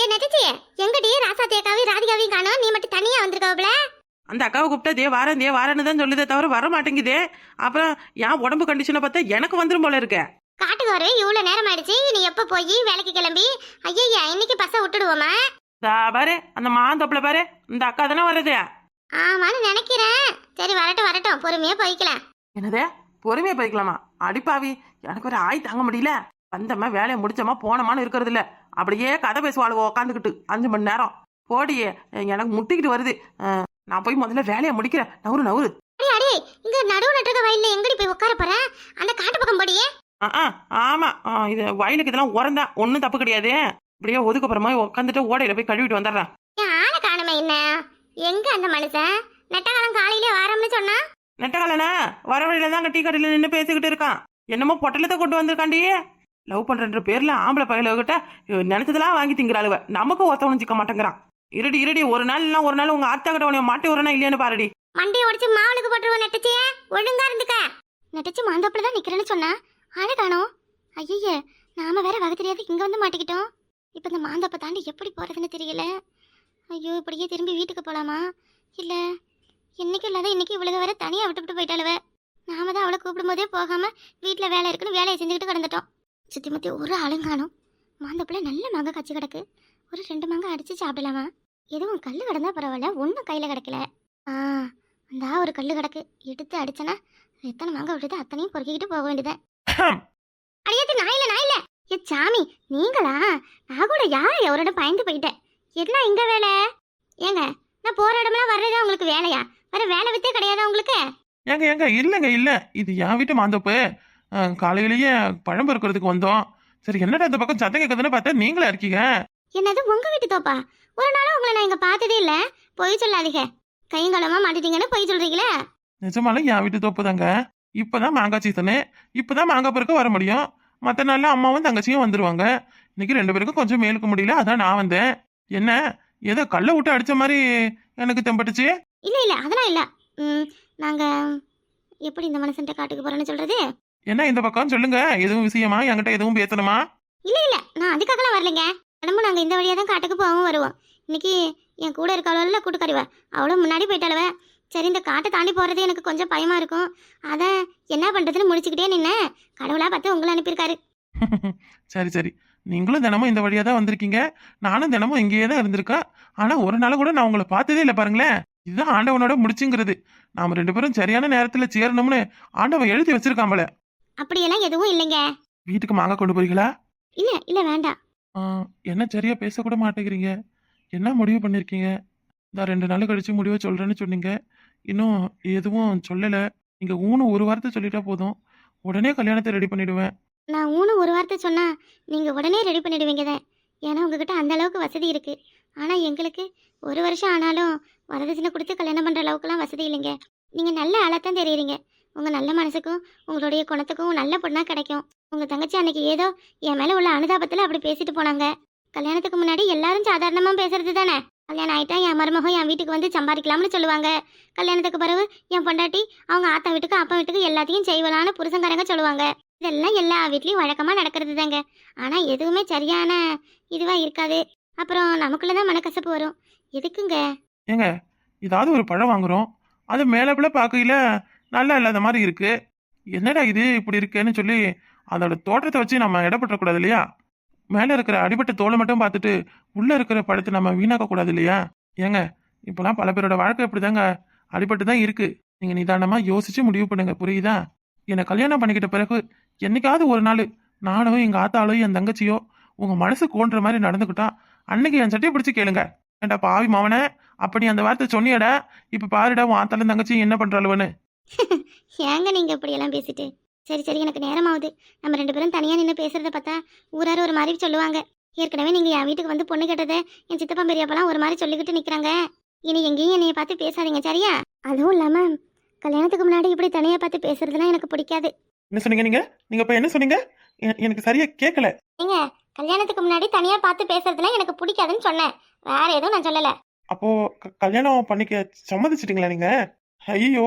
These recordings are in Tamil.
ஏ நெட்டச்சி, எங்கடி ராசாத்தியக்காவையும் ராதிகாவையும் காணோம்? நீ மட்டும் தனியா வந்திருக்காவுல? அந்த அக்காவை கூப்பிட்டா தே வாரேன்னு தான் சொல்லுதே தவிர வர மாட்டேங்குதே. அப்புறம் என் உடம்பு கண்டிஷனை பார்த்தா எனக்கு வந்துடும் போல இருக்க. காட்டுக்கு வரவே இவ்வளவு நேரம் ஆயிடுச்சு. நீ எப்ப போய் வேலைக்கு கிளம்பி? ஐயா, இன்னைக்கு பஸ்ஸை விட்டுடுவோமா? பாரு அந்த மாந்தோப்புல பாரு, இந்த அக்கா தானே வருது. ஆமான்னு நினைக்கிறேன். சரி, வரட்டும் வரட்டும், பொறுமையா போய்க்கலாம். என்னதே பொறுமையா போய்க்கலாமா? அடிப்பாவி, எனக்கு ஒரு ஆய் தாங்க முடியல. வந்தம்மா வேலையை முடிச்சோமா போனோமான்னு இருக்கிறது இல்ல. அப்படியே கதை பேசுவாளுவோ உட்காந்துக்கிட்டு 5 மணி நேரம். போடியே, எனக்கு முட்டிக்கிட்டு வருது. நான் போய் முதல்ல வேலையை முடிக்கிறேன். நவுறு. அடி இங்க நடுவு நட்டுக்க வயல்ல எங்கடி போய் உட்கார போற? அந்த காட்டு பக்கம் போடியே. ஆமா, இது வயலுக்கு இதெல்லாம் உரந்தான், ஒன்னும் தப்பு கிடையாது. இப்படியே ஒதுக்கப்புறமா உட்காந்துட்டு ஓடையில போய் கழுவிட்டு வந்துடுறேன். ஆளை காணுமே என்ன? எங்க அந்த மனுஷன்? நெட்டகாலம் காலையிலே வாரம்னு சொன்னா? நெட்டகாலனா வர வழியில தான் டீ கடையில நின்று பேசிக்கிட்டு இருக்கான். என்னமோ பொட்டலத்தை கொண்டு வந்திருக்காண்டி. லவ் பண்ற பேர்ல ஆம்பளை பையலகிட்ட நினைச்சதெல்லாம் வாங்கி திங்கிறாளுவ. நமக்கு ஒருத்தவனும் சிக்க மாட்டேங்கிறான். இருடி ஒரு நாள் உங்க அத்தா கிட்ட உனைய மாட்டி வரனா இல்லையான்னு பாருடி. மண்டையை உடைச்சு மாவுளுக்கு போட்டுருவோம். நெட்டச்சியே, ஒழுங்கா இருந்துக்க. நெட்டச்சி மாந்தோப்புல தான் நிக்கிறேன்னு சொன்னா, ஆளை காணோம். ஐயே, நாம வேற வகை தெரியாது இங்க வந்து மாட்டிக்கிட்டோம். இப்ப இந்த மாந்தோப்பை தாண்டி எப்படி போறதுன்னு தெரியல. ஐயோ, இப்படியே திரும்பி வீட்டுக்கு போலாமா? இல்ல என்னைக்கும் இல்லாத இன்னைக்கு இவ்வளவு வேற தனியா விட்டுவிட்டு போயிட்டாளுவ. நாம தான் அவளை கூப்பிடும் போதே போகாம வீட்டுல வேலை இருக்குன்னு வேலையை செஞ்சுக்கிட்டு கிடந்துட்டோம். சுத்தி முத்தி ஒரு ஆளுங்கானும். மாந்தோப்புல நல்ல மாங்காய் காய்ச்சி கிடக்கு. ஒரு 2 மாங்காய் அடிச்சு சாப்பிடலாமா? எதுவும் கல்லு கிடந்தா பரவாயில்ல, ஒன்றும் கையில கிடைக்கல. அந்த ஒரு கல்லு கிடக்கு, எடுத்து அடிச்சனா எத்தனை மாங்காய் விடுது அத்தனையும் பொறுக்கிக்கிட்டு போக வேண்டியது. அடியாத்தி, நாயில ஏ சாமி, நீங்களா? நான் கூட எவரோட பயந்து போயிட்டேன். என்ன இங்க வேலை? ஏங்க, நான் போற இடம்லாம் வர்றதா உங்களுக்கு வேலையா? வேற வேலை வித்தே கிடையாதா உங்களுக்கு? ஏங்க இல்ல இது என் வீட்டு மாந்தோப்பு. காலையிலேயே பழம் பொறுக்கிறதுக்கு வந்தோம். சரி, என்னடா இந்த பக்கம் சத்தம் கேட்குதுன்னு பார்த்தா நீங்களா இருக்கீங்க. என்னது உங்க வீட்டு தோப்பா? ஒரு நாளும் உங்களை நான் இங்க பார்த்ததே இல்ல. பொய் சொல்லாதீங்க. கையங்கலமா மாட்டிட்டீங்கன்னு பொய் சொல்றீங்களே. நிஜமாலும் என் வீட்டு தோப்பு தாங்க. இப்பதான் மாங்காய் சீசனு. இப்பதான் மாங்காய் பொறுக்க வர முடியும். மற்ற நாள்ல அம்மாவும் தங்கச்சியும் வந்துருவாங்க. இன்னைக்கு 2 பேருக்கும் கொஞ்சம் மேலுக்க முடியல, அதான் நான் வந்தேன். என்ன ஏதோ கல்லை விட்டு அடிச்ச மாதிரி எனக்கு தெம்பட்டுச்சு. இல்ல அதெல்லாம் இல்ல. நாங்க எப்படி இந்த மனுஷன்ட்ட காட்டுக்கு போறேன்னு சொல்றது? என்ன இந்த பக்கம் சொல்லுங்க, எதுவும் விஷயமா? என்கிட்ட எதுவும் பேசணுமா? இல்ல நான் அதுக்காகலாம் வரலைங்க. தினமும் நாங்க இந்த வழியா தான் காட்டுக்கு போகவும் வருவோம். இன்னைக்கு என் கூட இருக்காளோல கூட்டுக்கறிவ, அவளும் முன்னாடி போயிட்டாளவ. சரி, இந்த காட்டை தாண்டி போறது எனக்கு கொஞ்சம் பயமா இருக்கும். அத என்ன பண்றதுன்னு முடிச்சுக்கிட்டே நின்ன. கடவுளா பார்த்து உங்களை அனுப்பியிருக்காரு. சரி, நீங்களும் தினமும் இந்த வழியா தான் வந்திருக்கீங்க. நானும் தினமும் இங்கேயே தான் இருந்திருக்கேன். ஆனா ஒரு நாள் கூட நான் உங்களை பார்த்ததே இல்லை பாருங்களேன். இதுதான் ஆண்டவனோட முடிச்சுங்கிறது. நாம 2 பேரும் சரியான நேரத்துல சேரணும்னு ஆண்டவன் எழுதி வச்சிருக்காம்பல. அப்படியெல்லாம் எதுவும் இல்லைங்க. வீட்டுக்கு மாங்காய் கொண்டு போறீங்களா? இல்ல வேண்டாம். என்ன சரியா பேசக்கூட மாட்டேங்கிறீங்க. என்ன முடிவு பண்ணிருக்கீங்க? இந்த 2 நாள் கழிச்சு முடிவை சொல்றேன்னு சொன்னீங்க. இன்னும் எதுவும் சொல்லல. நீங்க ஒரு வார்த்தை சொல்லிட்டா போதும், உடனே கல்யாணத்தை ரெடி பண்ணிடுவேன். நான் ஒரு வார்த்தை சொன்னா நீங்க உடனே ரெடி பண்ணிடுவீங்க தான். ஏன்னா உங்ககிட்ட அந்த அளவுக்கு வசதி இருக்கு. ஆனா எங்களுக்கு 1 வருஷம் ஆனாலும் வரதட்சணை கொடுத்து கல்யாணம் பண்ற அளவுக்குலாம் வசதி இல்லைங்க. நீங்க நல்ல ஆளாத்தான் தெரியுறீங்க. உங்க நல்ல மனசுக்கும் உங்களுடைய குணத்துக்கும் நல்ல பொண்ணா கிடைக்கும். உங்க தங்கச்சி அன்னைக்கு ஏதோ என் மேல உள்ள அனுதாபத்துல அப்படி பேசிட்டு போனாங்க. கல்யாணத்துக்கு முன்னாடி எல்லாரும் சாதாரணமா பேசுறது தானே. கல்யாணம் ஆயிட்டா என் மருமகம் என் வீட்டுக்கு வந்து சம்பாதிக்கலாம்னு சொல்லுவாங்க. கல்யாணத்துக்கு பிறகு என் பொண்டாட்டி அவங்க ஆத்தா வீட்டுக்கு அப்பா வீட்டுக்கு எல்லாத்தையும் செய்வலான்னு புருஷங்காரங்க சொல்லுவாங்க. இதெல்லாம் எல்லா வீட்லயும் வழக்கமா நடக்கிறது தாங்க. ஆனா எதுவுமே சரியான இதுவா இருக்காது. அப்புறம் நமக்குள்ளதான் மனக்கசப்பு வரும். எதுக்குங்க? ஏங்க, ஏதாவது ஒரு பழம் வாங்குறோம், அது மேலப்புல பார்க்கையில நல்லா இல்லாத மாதிரி இருக்கு. என்னடா இது இப்படி இருக்கேன்னு சொல்லி அதோட தோற்றத்தை வச்சு நம்ம இடப்பட்டுறக்கூடாது இல்லையா? மேலே இருக்கிற அடிபட்ட தோலை மட்டும் பார்த்துட்டு உள்ள இருக்கிற பழத்தை நம்ம வீணாக்க கூடாது இல்லையா? ஏங்க, இப்பெல்லாம் பல பேரோட வாழ்க்கை இப்படிதாங்க, அடிபட்டு தான் இருக்கு. நீங்க நிதானமா யோசிச்சு முடிவு பண்ணுங்க, புரியுதா? என்னை கல்யாணம் பண்ணிக்கிட்ட பிறகு என்னைக்காவது ஒரு நாள் நானும் எங்க ஆத்தாலோ என் தங்கச்சியோ உங்க மனசு கோன்ற மாதிரி நடந்துக்கிட்டா அன்னைக்கு என் சட்டையை பிடிச்சி கேளுங்க. ஏண்டா பாவி மாவன, அப்படி அந்த வார்த்தை சொன்னியடா, இப்ப பாருடா உன் ஆத்தாலும் தங்கச்சியும் என்ன பண்றாளுவன்னு. ஏங்க நீங்க இப்படி எல்லாம் பேசிட்டு? சரி, எனக்கு நேரம் ஆகுது. நம்ம 2 பேரும் தனியா நின்று பேசுறத பார்த்தா ஊரார் ஒரு மாதிரி சொல்லுவாங்க. ஏற்கனவே நீங்க என் வீட்டுக்கு வந்து பொண்ணு கேட்டதை என் சித்தப்பா பெரியப்பெல்லாம் ஒரு மாதிரி சொல்லிக்கிட்டு நிக்கிறாங்க. இனி எங்கேயும் என்னைய பார்த்து பேசாதீங்க, சரியா? அதுவும் இல்லாம கல்யாணத்துக்கு முன்னாடி இப்படி தனியா பார்த்து பேசுறதுலாம் எனக்கு பிடிக்காது. என்ன சொன்னீங்க நீங்க இப்ப என்ன சொன்னீங்க? எனக்கு சரியா கேட்கல. ஏங்க, கல்யாணத்துக்கு முன்னாடி தனியா பார்த்து பேசுறதுலாம் எனக்கு பிடிக்காதுன்னு சொன்னேன், வேற எதுவும் நான் சொல்லல. அப்போ கல்யாணம் பண்ணிக்க சம்மதிச்சிட்டீங்களா நீங்க? ஐயோ,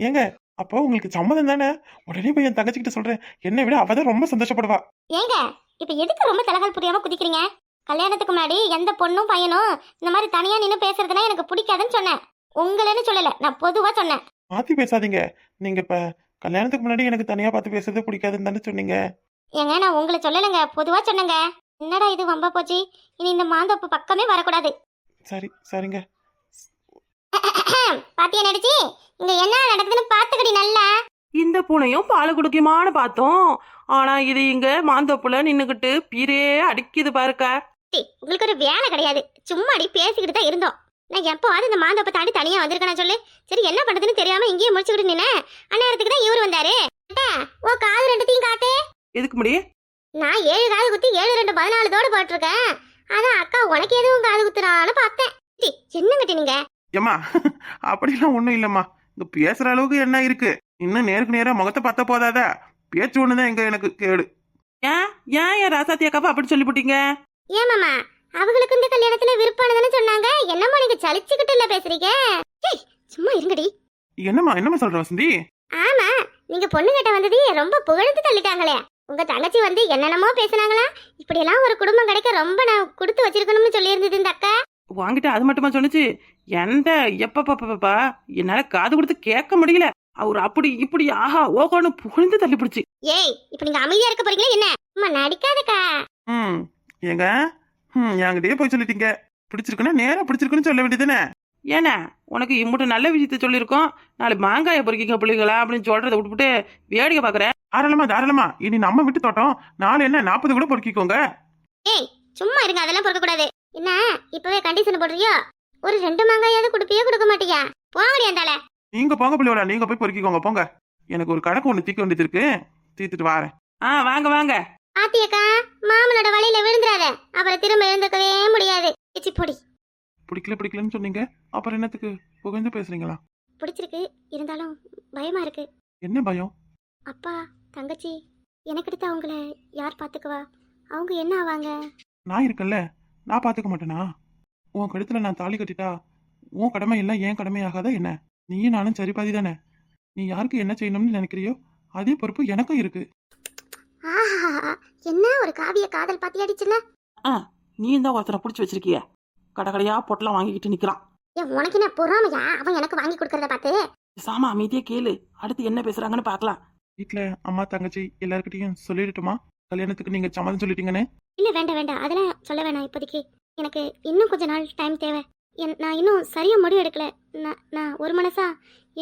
ஏங்க அப்போ உங்களுக்கு சம்மதம் தானே? உடனே போய் என் தங்கச்சிக்கிட்ட சொல்றேன். என்னை விட அவதான் ரொம்ப சந்தோஷப்படுவா. ஏங்க, இப்ப எதுக்கு ரொம்ப தலகால் புரியாம குதிக்கிறீங்க? கல்யாணத்துக்கு முன்னாடி எந்த பொண்ணும் பையனும் இந்த மாதிரி தனியா நின்று பேசுறதுனா எனக்கு பிடிக்காதுன்னு சொன்னேன். உங்களேன்னு சொல்லல, நான் பொதுவா சொன்னேன். மாத்தி பேசாதீங்க. நீங்க இப்ப கல்யாணத்துக்கு முன்னாடி எனக்கு தனியா பார்த்து பேசுறது பிடிக்காதுன்னு தானே சொன்னீங்க. ஏங்க நான் உங்களை சொல்லலைங்க, பொதுவா சொன்னேங்க. என்னடா இது வம்பா போச்சு, இனி இந்த மாந்தோப்பு பக்கமே வரக்கூடாது. சரி சரிங்க. பாத்தியா நடிச்சு, இங்க என்ன நடக்குதுன்னு பாத்துக்கடி நல்லா. இந்த பூனையும் பால் குடிக்குமான்னு பார்த்தோம். ஆனா இது இங்க மாந்தோப்புல நின்னுகிட்டு பீரே அடிக்குது பாருக்கா. உங்களுக்கு ஒரு வேலை கிடையாது, சும்மா அடி பேசிக்கிட்டு தான் இருந்தோம். நான் எப்போவாது இந்த மாந்தோப்பை தாண்டி தனியா வந்திருக்கேன் சொல்லு. சரி என்ன பண்றதுன்னு தெரியாம இங்கேயே முடிச்சுக்கிட்டு நின்னேன். அந்நேரத்துக்கு தான் இவரு வந்தாரு. ஓ காது ரெண்டுத்தையும் காட்டு. எதுக்கு முடியும்? நான் 7 காது குத்தி 7 2 14 தோடு போட்டிருக்கேன். அதான் அக்கா உனக்கு எதுவும் காது குத்துறான்னு பார்த்தேன். என்னங்கிட்ட நீங்க? ஏம்மா அப்படிலாம் ஒண்ணும் இல்லம்மா. இங்க பேசுற அளவுக்கு என்ன இருக்கு? இன்னும் நேருக்கு நேரா முகத்தை பார்த்தா போதாதா? பேச்சு ஒண்ணுதான் எங்க எனக்கு கேடு. ஏன் ஏன் என் ராசாத்தி அக்காவை அப்படி சொல்லி போட்டீங்க? ஏமாமா அவங்களுக்கு இந்த கல்யாணத்துல விருப்பானதுன்னு சொன்னாங்க. என்னமோ நீங்க சலிச்சுக்கிட்டு இல்ல பேசுறீங்க. சும்மா இருங்கடி. என்னம்மா சொல்ற வசந்தி? ஆமா, நீங்க பொண்ணு கிட்ட வந்தது ரொம்ப புகழ்ந்து தள்ளிட்டாங்களே. உங்க தங்கச்சி வந்து என்னென்னமோ பேசுனாங்களா. இப்படி எல்லாம் ஒரு குடும்பம் கிடைக்க ரொம்ப நான் கொடுத்து வச்சிருக்கணும்னு சொல்லி இருந்தது இந்த அக்கா. வாங்கிட்டு அது மட்டுமா சொன்னுச்சு? எந்த எப்பப்பா என்னால காது கொடுத்து கேட்க முடியல. அவர் அப்படி இப்படி ஆஹா ஓகோன்னு புகழ்ந்து தள்ளி பிடிச்சி. ஏய் இப்ப நீங்க அமைதியா இருக்க போறீங்களா என்ன? அம்மா நடிக்காதக்கா. ஏங்க என்கிட்டயே போய் சொல்லிட்டீங்க. பிடிச்சிருக்குன்னா நேரா பிடிச்சிருக்குன்னு சொல்ல வேண்டியதுதானே? ஏன்னா உனக்கு இம்முட்டு நல்ல விஷயத்த சொல்லியிருக்கோம். நாளை மாங்காய பொறுக்கிங்க பிள்ளைங்களா அப்படின்னு சொல்றதை விட்டுவிட்டு வேடிக்கை பாக்குறேன். தாராளமா இனி நம்ம விட்டு தோட்டம். நாலு என்ன 40 கூட பொறுக்கிக்கோங்க. ஏய் சும்மா இருங்க, அதெல்லாம் பொறுக்க கூடாது. என்ன இப்பவே கண்டிஷன் போடுறியோ? ஒரு 2 மாங்காயாவது கொடுப்பியே கொடுக்க மாட்டியா? போங்கடி அந்தால. நீங்க போங்க பிள்ளையோட, நீங்க போய் பொறுக்கிக்கோங்க போங்க. எனக்கு ஒரு கணக்கு ஒண்ணு தீக்க வேண்டியது இருக்கு, தீர்த்துட்டு வாரேன். வாங்க வாங்க. ஆத்தியக்கா மாமனோட வலையில விழுந்துறாத, அப்புறம் திரும்ப எழுந்துக்கவே முடியாது. பொடி. பிடிக்கலன்னு சொன்னீங்க, அப்புறம் என்னத்துக்கு புகழ்ந்து பேசுறீங்களா? பிடிச்சிருக்கு, இருந்தாலும் பயமா இருக்கு. என்ன பயம்? அப்பா தங்கச்சி எனக்கு அடுத்து அவங்கள யார் பாத்துக்குவா? அவங்க என்ன ஆவாங்க? நான் இருக்கேன்ல, நான் பாத்துக்க மாட்டேனா? உன் கழுத்துல நான் தாலி கட்டிட்டா உன் கடமை எல்லாம் என் கடமை ஆகாதா என்ன? நீயும் நானும் சரி பாதி தானே. நீ யாருக்கு என்ன செய்யணும்னு நினைக்கிறியோ அதே பொறுப்பு எனக்கும் இருக்கு. ஆஹா என்ன ஒரு காவிய காதல் பாத்தி அடிச்சுல. நீ தான் ஒருத்தரை பிடிச்சி வச்சிருக்கிய, கடைக்கடையா பொட்டலாம் வாங்கிக்கிட்டு நிக்கிறான். ஏன் உனக்கு என்ன பொறாமையா அவன் எனக்கு வாங்கி கொடுக்கறத பார்த்து? சாமா அமைதியா கேளு, அடுத்து என்ன பேசுறாங்கன்னு பாக்கலாம். வீட்டுல அம்மா தங்கச்சி எல்லார்கிட்டையும் சொல்லிடட்டுமா கல்யாணத்துக்கு நீங்க சம்மதம் சொல்லிட்டீங்கன்னு? இல்ல வேண்டாம், அதெல்லாம் சொல்ல வேணாம். இப்போதைக்கு எனக்கு இன்னும் கொஞ்ச நாள் டைம் தேவை. நான் இன்னும் சரியா முடிவு எடுக்கல. நான் ஒரு மனசா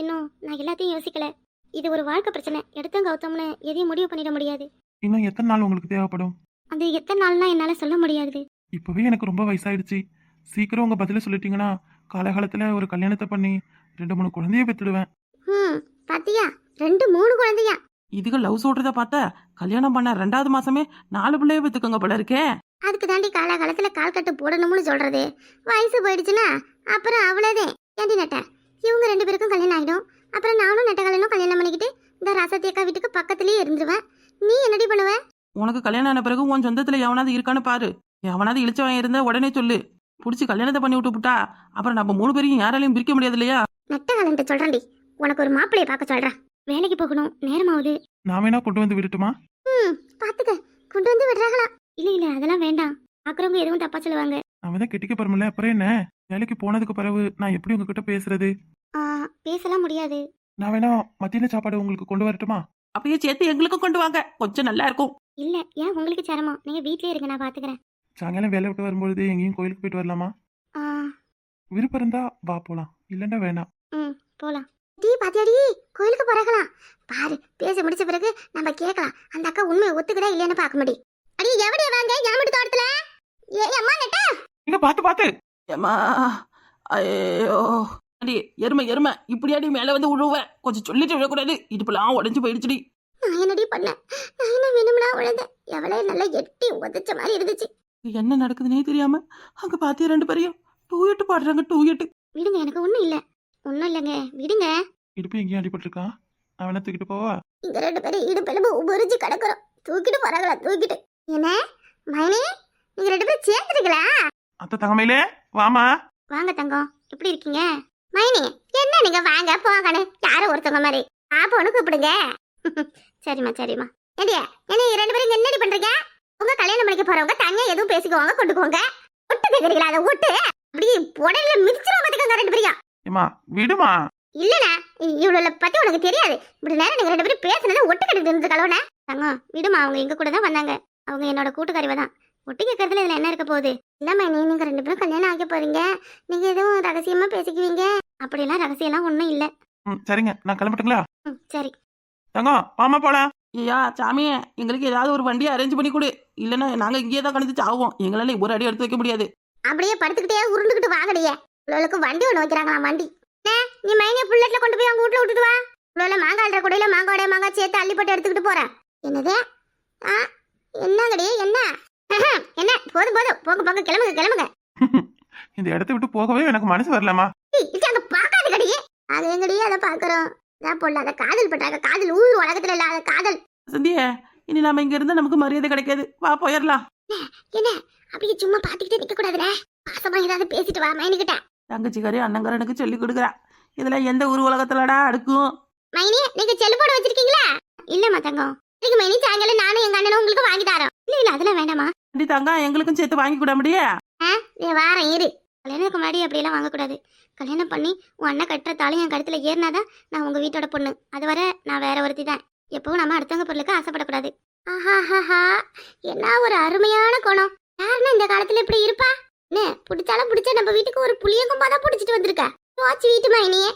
இன்னும் நான் எல்லாத்தையும் யோசிக்கல. இது ஒரு வாழ்க்கை பிரச்சனை. எடுத்தும் கௌதம்னு எதையும் முடிவு பண்ணிட முடியாது. இன்னும் எத்தனை நாள் உங்களுக்கு தேவைப்படும்? அது எத்தனை நாள்னா என்னால சொல்ல முடியாது. இப்பவே எனக்கு ரொம்ப வயசாயிடுச்சு. சீக்கிரம் உங்க பதில சொல்லிட்டீங்கன்னா காலகாலத்துல ஒரு கல்யாணத்தை பண்ணி 2-3 குழந்தைய பெற்றுடுவேன். பாத்தியா 2-3 குழந்தையா? இதுக்கு லவ் சொல்றத பார்த்தா கல்யாணம் பண்ண 2வது மாசமே 4 பிள்ளைய பெத்துக்கங்க போல இருக்கே. அதுக்கு தாண்டி காலகாலத்துல கால் கட்டு போடணும்னு சொல்றது. வயசு போயிடுச்சுன்னா அப்புறம் அவ்வளவுதான். ஏண்டி நட்ட, இவங்க 2 பேருக்கும் கல்யாணம் ஆகிடும். அப்புறம் நானும் நெட்டகாலனும் கல்யாணம் பண்ணிக்கிட்டு இந்த ராசாத்தி அக்கா வீட்டுக்கு பக்கத்துலயே இருந்துருவேன். நீ என்னடி பண்ணுவ? உனக்கு கல்யாணம் ஆன பிறகு உன் சொந்தத்துல எவனாவது இருக்கான்னு பாரு. எவனாவது இழிச்சவன் இருந்தா உடனே சொல்லு. புடிச்சு கல்யாணத்தை பண்ணி விட்டுப்புட்டா அப்புறம் நம்ம 3 பேரையும் யாராலையும் பிரிக்க முடியாது இல்லையா? நெட்டகாலன்ட்ட சொல்றேன்டி, உனக்கு ஒரு மாப்பிளைய பார்க்க சொல்றேன். வேலைக்கு போகணும், நேரமாவது. நான் வேணா கொண்டு வந்து விடட்டுமா? பாத்துக்க, கொண்டு வந்து விடுறாங்களா? இல்ல அதெல்லாம் வேண்டாம். பாக்குறவங்க எதுவும் தப்பா சொல்லுவாங்க. நாம தான் கெட்டிக்க போறோம்ல, அப்புறம் என்ன? வேலைக்கு போனதுக்கு பிறகு நான் எப்படி உங்ககிட்ட பேசுறது? பேசலாம் முடியாது. நான் வேணா மத்தியான சாப்பாடு உங்களுக்கு கொண்டு வரட்டுமா? அப்படியே சேர்த்து எங்களுக்கும் கொண்டு வாங்க, கொஞ்சம் நல்லா இருக்கும். இல்ல ஏன் உங்களுக்கு சிரமம்? நீங்க வீட்லயே இருங்க, நான் பாத்துக்கிறேன். சாயங்காலம் வேலை விட்டு வரும்பொழுது எங்கேயும் கோயிலுக்கு போயிட்டு வரலாமா? விருப்பம் இருந்தா வா போலாம், இல்லன்னா வேணாம். போலாம். டீ பாத்தியாடி, கோயிலுக்கு போறாங்களாம் பாரு. பேச முடிச்ச பிறகு நம்ம கேட்கலாம் அந்த அக்கா உண்மையை ஒத்துக்கடா இல்லைன்னு பார்க்க முடியும். அடி எவடிய வாங்க யாமட்டு தோட்டத்துல. ஏய் அம்மா நெட்ட, இங்க பாத்து ஏமா ஐயோ அடி எருமை இப்படி அடி மேல வந்து விழுவேன். கொஞ்சம் சொல்லிட்டு விழக்கூடாது, இடுப்புலாம் உடஞ்சு போயிடுச்சுடி. நான் என்னடி பண்ணேன்? நான் என்ன வேணும்னா விழுந்தேன். எவ்வளவு நல்லா எட்டி உதச்ச மாதிரி இருந்துச்சு. என்ன நடக்குதுன்னே தெரியாம அங்க பாத்தியா 2 பேரையும் டூயட்டு பாடுறாங்க. டூயட்டு விடுங்க, எனக்கு ஒண்ணும் இல்லைங்க, விடுங்க. இடுப்பு எங்கேயும் அடிபட்டிருக்கா? நான் வேணா தூக்கிட்டு போவா? இங்க 2 பேரும் இடுப்பெலும்பு உபரிச்சு கிடக்குறோம். தூக்கிட்டு போறாங்களா? தூக்கிட்டு என்ன மைனே, நீங்க 2 பேரும் சேர்ந்துருக்கீங்களா? அத்தை தங்கமையிலே வாமா. வாங்க தங்கம், எப்படி இருக்கீங்க? மைனி என்ன நீங்க வாங்க போங்கன்னு யாரும் ஒருத்தவங்க மாதிரி பாப்போன்னு கூப்பிடுங்க. சரிம்மா. ஏண்டியா என்ன 2 பேரும் என்னடி பண்றீங்க? உங்க கல்யாணம் பண்ணிக்க போறவங்க தனியா எதுவும் பேசிக்குவாங்க கொண்டுக்குவாங்க. ஒட்டு கேக்குறீங்களா? அதை ஒட்டு அப்படியே உடல்ல மிதிச்சிரும் பாத்துக்கங்க ரெண்டு பேரையும். ஏமா விடுமா. இல்லண்ணா, இவ்வளவு பத்தி உனக்கு தெரியாது. இப்படி நேரம் நீங்க ரெண்டு பேரும் பேசுனது ஒட்டு கட்டிட்டு இருந்து கலவன தங்கம். விடுமா, அவங்க எங்க கூட தான் வந்தாங்க. அவங்க என்னோட கூட்டுக்காரிவ தான். ஒட்டு கேட்கறதுல இதுல என்ன இருக்க போகுது? இல்லம்மா, நீங்க ரெண்டு பேரும் கல்யாணம் ஆக போறீங்க, நீங்க எதுவும் ரகசியமா பேசிக்குவீங்க. அப்படியெல்லாம் ரகசியம்லாம் ஒண்ணும் இல்ல. சரிங்க, நான் கிளம்பட்டுங்களா? சரி தங்கம் மாமா போலாம். ஐயா சாமியே, எங்களுக்கு ஏதாவது ஒரு வண்டியை அரேஞ்ச் பண்ணி கொடு. இல்லைன்னா நாங்கள் இங்கேயே தான் கணந்து சாவோம். எங்களால ஒரு அடி எடுத்து வைக்க முடியாது. அப்படியே படுத்துக்கிட்டே உருண்டுகிட்டு வாங்கடியே. இவ்வளவுக்கு வண்டி ஒண்ணு வைக்கிறாங்களா? வண்டி நீ மைனிய புல்லட்ல கொண்டு போய் அவங்க வீட்டுல விட்டுட்டு வா. இவ்வளவு மாங்காய் கூடையில மாங்காயோட மாங்காய் சேர்த்து அள்ளி போட்டு எடுத்துக்கிட்டு போறேன். என்னது? என்னங்கடி என்ன? என்ன போதும் போதும், போங்க போங்க, கிளம்புங்க கிளம்புங்க. இந்த இடத்த விட்டு போகவே எனக்கு மனசு வரலமா. அங்க பாக்காது கடி. அது எங்கடி அதை பாக்குறோம்? நான் பொண்ணாத காதல் பண்றாங்க. காதல் ஊர் உலகத்துல இல்லாத காதல். சந்தியே, இனி நாம இங்க இருந்தா நமக்கு மரியாதை கிடைக்காது. வா போயிடலாம். என்ன அப்படியே சும்மா பாத்துக்கிட்டே நிக்க கூடாதுல. பாசமா ஏதாவது பேசிட்டு வா மைனிக்கிட்ட. தங்கச்சிக்காரி அண்ணங்காரனுக்கு சொல்லி கொடுக்குறா. இதுல எந்த ஊர் உலகத்துலடா அடுக்கும்? மைனி, நீங்க செல்போன் வச்சிருக்கீங்களா? இல்லம்மா தங்கம். இன்னைக்கு மைனி சாயங்காலம் நானும் எங்க அண்ணனும் உங்களுக்கு வாங்கி தரோம். இல்ல அதெல்லாம் வேண்டாமா. அப்படி தங்கம் எங்களுக்கும் சேர்த்து வாங்கி கூட முடியா? வாரம் இரு. கல்யாணத்துக்கு முன்னாடி அப்படியெல்லாம் வாங்கக்கூடாது. கல்யாணம் பண்ணி உன் அண்ணன் கட்டுற தாலி என் கழுத்துல ஏறினாதான் நான் உங்க வீட்டோட பொண்ணு. அது வரை நான் வேற ஒருத்தி தான். எப்பவும் நம்ம அடுத்தவங்க பொருளுக்கு ஆசைப்படக்கூடாது. ஆஹாஹா, என்ன ஒரு அருமையான குணம். யாருன்னா இந்த காலத்துல இப்படி இருப்பா? என்ன பிடிச்சாலும் பிடிச்சா நம்ம வீட்டுக்கு ஒரு புளியங்கும்பா தான் பிடிச்சிட்டு வந்திருக்க. வீட்டு மைனியே